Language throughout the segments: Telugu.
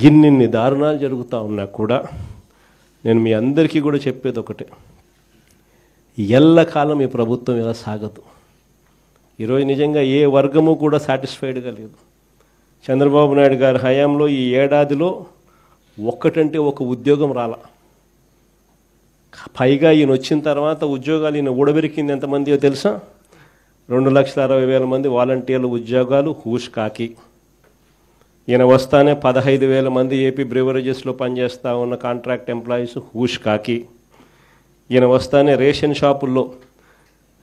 ఇన్నిన్ని దారుణాలు జరుగుతూ ఉన్నా కూడా నేను మీ అందరికీ కూడా చెప్పేది ఒకటే, ఎల్లకాలం ఈ ప్రభుత్వం ఇలా సాగదు. ఈరోజు నిజంగా ఏ వర్గము కూడా సాటిస్ఫైడ్గా లేదు. చంద్రబాబు నాయుడు గారి హయాంలో ఈ ఏడాదిలో ఒక్కటంటే ఒక ఉద్యోగం రాల. పైగా ఈయన వచ్చిన తర్వాత ఉద్యోగాలు ఈయన ఊడబెరికింది ఎంతమందియో తెలుసా? 2,60,000 మంది వాలంటీర్ల ఉద్యోగాలు హూష్ కాకి. ఈయన వస్తానే 15,000 మంది ఏపీ బ్రివరేజెస్లో పనిచేస్తూ ఉన్న కాంట్రాక్ట్ ఎంప్లాయీస్ హూష్ కాకి. ఈయన వస్తానే రేషన్ షాపుల్లో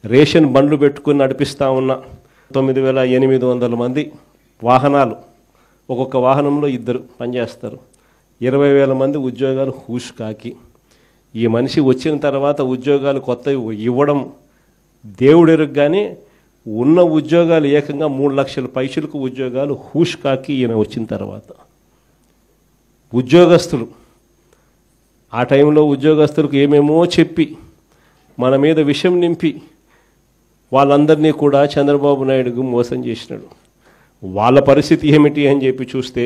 రేషన్ బండ్లు పెట్టుకుని నడిపిస్తూ ఉన్న 9,800 మంది వాహనాలు, ఒక్కొక్క వాహనంలో 2 పనిచేస్తారు, 20,000 మంది ఉద్యోగాలు హూష్ కాకి. ఈ మనిషి వచ్చిన తర్వాత ఉద్యోగాలు కొత్తవి ఇవ్వడం దేవుడెరుగ్గానే ఉన్న ఉద్యోగాలు ఏకంగా 3 లక్షల పైసలకు ఉద్యోగాలు హూష్ కాకి ఈయన వచ్చిన తర్వాత. ఉద్యోగస్తులు ఆ టైంలో ఉద్యోగస్తులకు ఏమేమో చెప్పి మన మీద విషం నింపి వాళ్ళందరినీ కూడా చంద్రబాబు నాయుడుకు మోసం చేసినాడు. వాళ్ళ పరిస్థితి ఏమిటి అని చెప్పి చూస్తే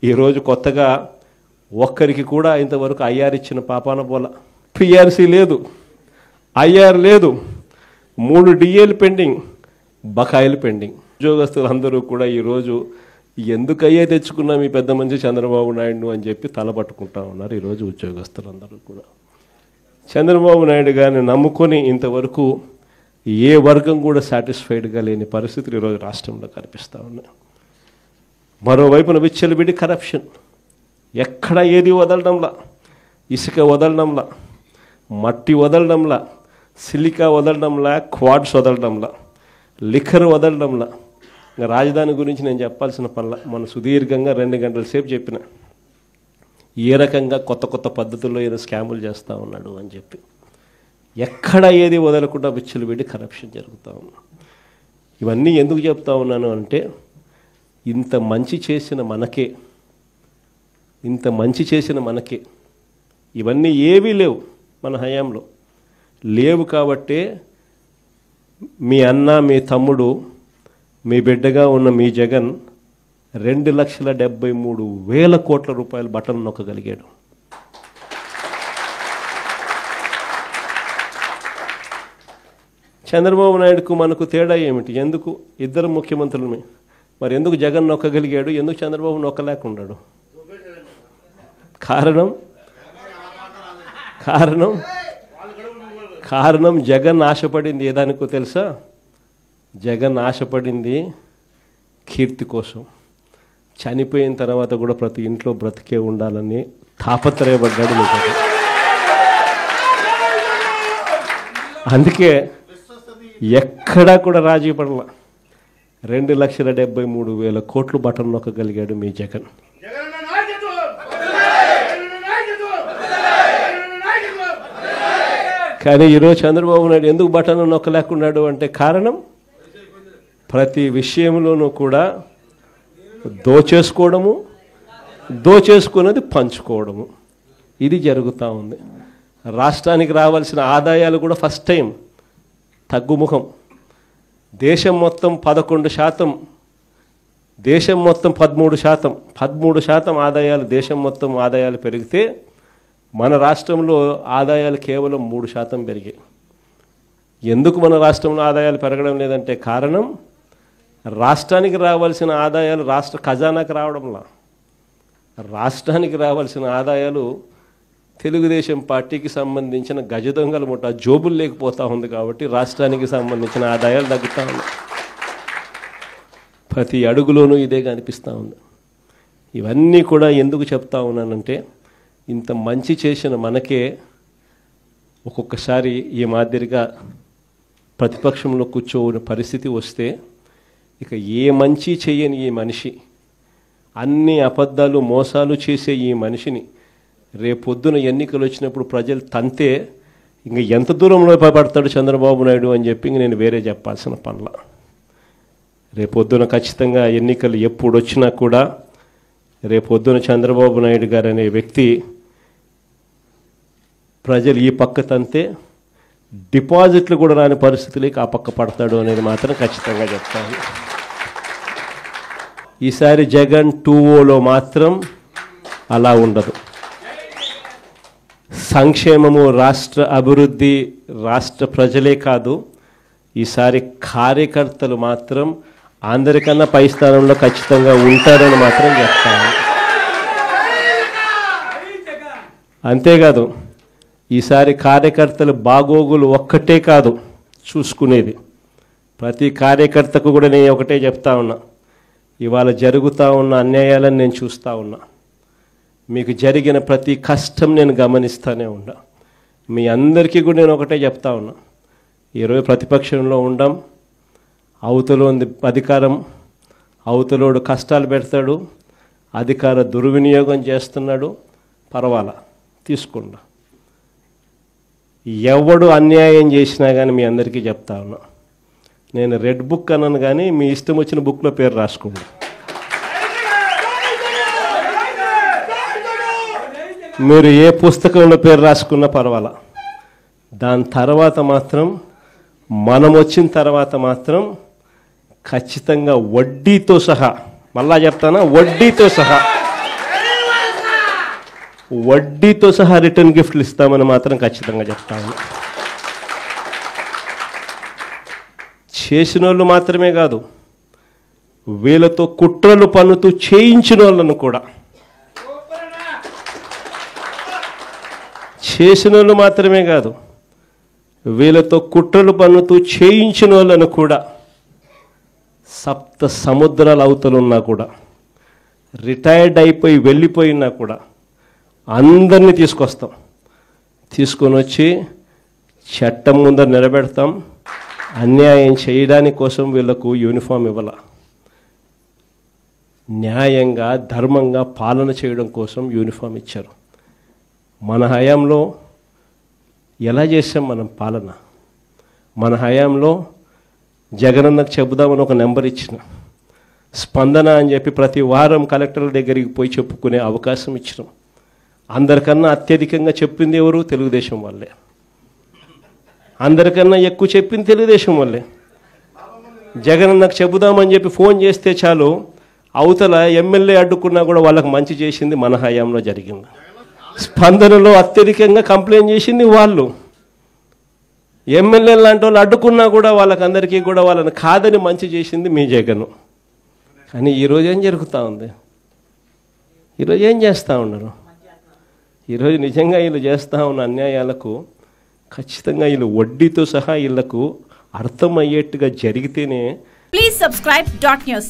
ఈరోజు కొత్తగా ఒక్కరికి కూడా ఇంతవరకు ఐఆర్ ఇచ్చిన పాపాన పోల. పిఆర్సీ లేదు, ఐఆర్ లేదు, 3 డిఏలు పెండింగ్, బకాయిలు పెండింగ్. ఉద్యోగస్తులు అందరూ కూడా ఈరోజు ఎందుకయ్యే తెచ్చుకున్నాం ఈ పెద్ద మంచి చంద్రబాబు నాయుడు అని చెప్పి తలపట్టుకుంటా ఉన్నారు. ఈరోజు ఉద్యోగస్తులందరూ కూడా చంద్రబాబు నాయుడు గారిని నమ్ముకొని ఇంతవరకు ఏ వర్గం కూడా సాటిస్ఫైడ్గా లేని పరిస్థితులు ఈరోజు రాష్ట్రంలో కనిపిస్తూ ఉన్నాయి. మరోవైపున విచ్చలవిడి కరప్షన్, ఎక్కడ ఏది వదలడంలా, ఇసుక వదలడంలా, మట్టి వదలడంలా, సిలికా వదలడంలా, క్వాడ్స్ వదలడంలా, లిఖర్ వదలడంలా. ఇంకా రాజధాని గురించి నేను చెప్పాల్సిన పనుల మన సుదీర్ఘంగా 2 గంటల సేపు చెప్పిన ఏ రకంగా కొత్త కొత్త పద్ధతుల్లో ఏదో స్కాములు చేస్తూ ఉన్నాడు అని చెప్పి. ఎక్కడ ఏది వదలకుండా విచ్చలవిడి కరప్షన్ జరుగుతూ ఉంది. ఇవన్నీ ఎందుకు చెప్తా ఉన్నాను అంటే, ఇంత మంచి చేసిన మనకే ఇవన్నీ ఏవీ లేవు, మన హయాంలో లేవు. కాబట్టే మీ అన్న, మీ తమ్ముడు, మీ బిడ్డగా ఉన్న మీ జగన్ 2,73,000 కోట్ల రూపాయలు బటన్ నొక్కగలిగాడు. చంద్రబాబు నాయుడుకు మనకు తేడా ఏమిటి? ఎందుకు ఇద్దరు ముఖ్యమంత్రులమే, మరి ఎందుకు జగన్ నొక్కగలిగాడు, ఎందుకు చంద్రబాబు నొక్కలేకున్నాడు? కారణం జగన్ ఆశపడింది ఏదానికో తెలుసా? జగన్ ఆశపడింది కీర్తి కోసం. చనిపోయిన తర్వాత కూడా ప్రతి ఇంట్లో బ్రతికే ఉండాలని తాపత్రయపడ్డాడు. అందుకే ఎక్కడా కూడా రాజీ పడలా. 2,73,000 కోట్లు బటన్ నొక్కగలిగాడు మీ జగన్. కానీ ఈరోజు చంద్రబాబు నాయుడు ఎందుకు బటన్ నొక్కలేకున్నాడు అంటే కారణం, ప్రతి విషయంలోనూ కూడా దోచేసుకున్నది పంచుకోవడము, ఇది జరుగుతూ ఉంది. రాష్ట్రానికి రావాల్సిన ఆదాయాలు కూడా ఫస్ట్ టైం తగ్గుముఖం. దేశం మొత్తం 11%, దేశం మొత్తం 13% ఆదాయాలు, దేశం మొత్తం ఆదాయాలు పెరిగితే మన రాష్ట్రంలో ఆదాయాలు కేవలం 3% పెరిగాయి. ఎందుకు మన రాష్ట్రంలో ఆదాయాలు పెరగడం లేదంటే కారణం, రాష్ట్రానికి రావాల్సిన ఆదాయాలు రాష్ట్ర ఖజానాకు రావడంలా. రాష్ట్రానికి రావాల్సిన ఆదాయాలు తెలుగుదేశం పార్టీకి సంబంధించిన గజ దొంగల ముఠా జోబులు లేకపోతూ ఉంది. కాబట్టి రాష్ట్రానికి సంబంధించిన ఆదాయాలు తగ్గుతూ ఉన్నాయి. ప్రతి అడుగులోనూ ఇదే కనిపిస్తూ ఉంది. ఇవన్నీ కూడా ఎందుకు చెప్తా ఉన్నానంటే, ఇంత మంచి చేసిన మనకే ఒక్కొక్కసారి ఈ మాదిరిగా ప్రతిపక్షంలో కూర్చోని పరిస్థితి వస్తే, ఇక ఏ మంచి చేయని ఈ మనిషి, అన్ని అబద్ధాలు మోసాలు చేసే ఈ మనిషిని రేపొద్దున ఎన్నికలు వచ్చినప్పుడు ప్రజలు తంతే ఇంక ఎంత దూరంలో పడతాడు చంద్రబాబు నాయుడు అని చెప్పి ఇంక నేను వేరే చెప్పాల్సిన పనుల. రేపొద్దున ఖచ్చితంగా ఎన్నికలు ఎప్పుడు వచ్చినా కూడా రేపొద్దున చంద్రబాబు నాయుడు గారు అనే వ్యక్తి ప్రజలు ఈ పక్క తంతే డిపాజిట్లు కూడా రాని పరిస్థితులకి ఆ పక్క పడతాడు అనేది మాత్రం ఖచ్చితంగా చెప్తాను. ఈసారి జగన్ 2.0లో మాత్రం అలా ఉండదు. సంక్షేమము, రాష్ట్ర అభివృద్ధి, రాష్ట్ర ప్రజలే కాదు, ఈసారి కార్యకర్తలు మాత్రం అందరికన్నా పై స్థానంలో ఖచ్చితంగా ఉంటారని మాత్రం చెప్తాను. అంతేకాదు, ఈసారి కార్యకర్తలు బాగోగులు ఒక్కటే కాదు చూసుకునేది, ప్రతి కార్యకర్తకు కూడా నేను ఒకటే చెప్తా ఉన్నా, ఇవాళ జరుగుతూ ఉన్న అన్యాయాలను నేను చూస్తూ ఉన్నా, మీకు జరిగిన ప్రతి కష్టం నేను గమనిస్తూనే ఉన్నా. మీ అందరికీ కూడా నేను ఒకటే చెప్తా ఉన్నా, ఈరోజు ప్రతిపక్షంలో ఉండం, అవతల ఉంది అధికారం, అవతలోడు కష్టాలు పెడతాడు, అధికార దుర్వినియోగం చేస్తున్నాడు, పర్వాలా తీసుకుండా. ఎవడు అన్యాయం చేసినా కానీ మీ అందరికీ చెప్తా ఉన్నా, నేను రెడ్ బుక్ అన్నాను కానీ మీ ఇష్టం వచ్చిన బుక్లో పేరు రాసుకోండి. మీరు ఏ పుస్తకంలో పేరు రాసుకున్నా పర్వాలా. దాని తర్వాత మాత్రం మనం వచ్చిన తర్వాత మాత్రం ఖచ్చితంగా వడ్డీతో సహా, మళ్ళా చెప్తానా, వడ్డీతో సహా రిటర్న్ గిఫ్ట్లు ఇస్తామని మాత్రం ఖచ్చితంగా చెప్తాను. చేసిన వాళ్ళు మాత్రమే కాదు, వీళ్ళతో కుట్రలు పన్నుతూ చేయించిన వాళ్ళను కూడా, చేసిన వాళ్ళు మాత్రమే కాదు, వీళ్ళతో కుట్రలు పన్నుతూ చేయించిన వాళ్ళను కూడా, సప్త సముద్రాల అవతలున్నా కూడా, రిటైర్డ్ అయిపోయి వెళ్ళిపోయినా కూడా అందరినీ తీసుకొస్తాం. తీసుకొని వచ్చి చట్టం ముందర నిలబెడతాం. అన్యాయం చేయడానికి కోసం వీళ్ళకు యూనిఫామ్ ఇవ్వాల, న్యాయంగా ధర్మంగా పాలన చేయడం కోసం యూనిఫామ్ ఇచ్చారు. మన హయాంలో ఎలా చేసాం మనం పాలన? మన హయాంలో జగనన్నకు చెబుదామని ఒక నెంబర్ ఇచ్చిన, స్పందన అని చెప్పి ప్రతి వారం కలెక్టర్ల దగ్గరికి పోయి చెప్పుకునే అవకాశం ఇచ్చినాం. అందరికన్నా అత్యధికంగా చెప్పింది ఎవరు? తెలుగుదేశం వాళ్ళే. అందరికన్నా ఎక్కువ చెప్పింది తెలుగుదేశం వాళ్ళే. జగనన్నకు చెబుదామని చెప్పి ఫోన్ చేస్తే చాలు, అవతల ఎమ్మెల్యే అడ్డుకున్నా కూడా వాళ్ళకు మంచి చేసింది మన హయాంలో జరిగింది. స్పందనలో అత్యధికంగా కంప్లైంట్ చేసింది వాళ్ళు. ఎమ్మెల్యే లాంటి వాళ్ళు అడ్డుకున్నా కూడా వాళ్ళకందరికీ కూడా వాళ్ళని కాదని మంచి చేసింది మీ జగన్. కానీ ఈరోజు ఏం జరుగుతూ ఉంది? ఈరోజు ఏం చేస్తూ ఉన్నారు? ఈరోజు నిజంగా వీళ్ళు చేస్తూ ఉన్న అన్యాయాలకు ఖచ్చితంగా వీళ్ళు వడ్డీతో సహా వీళ్ళకు అర్థమయ్యేట్టుగా జరిగితేనే. Please subscribe .news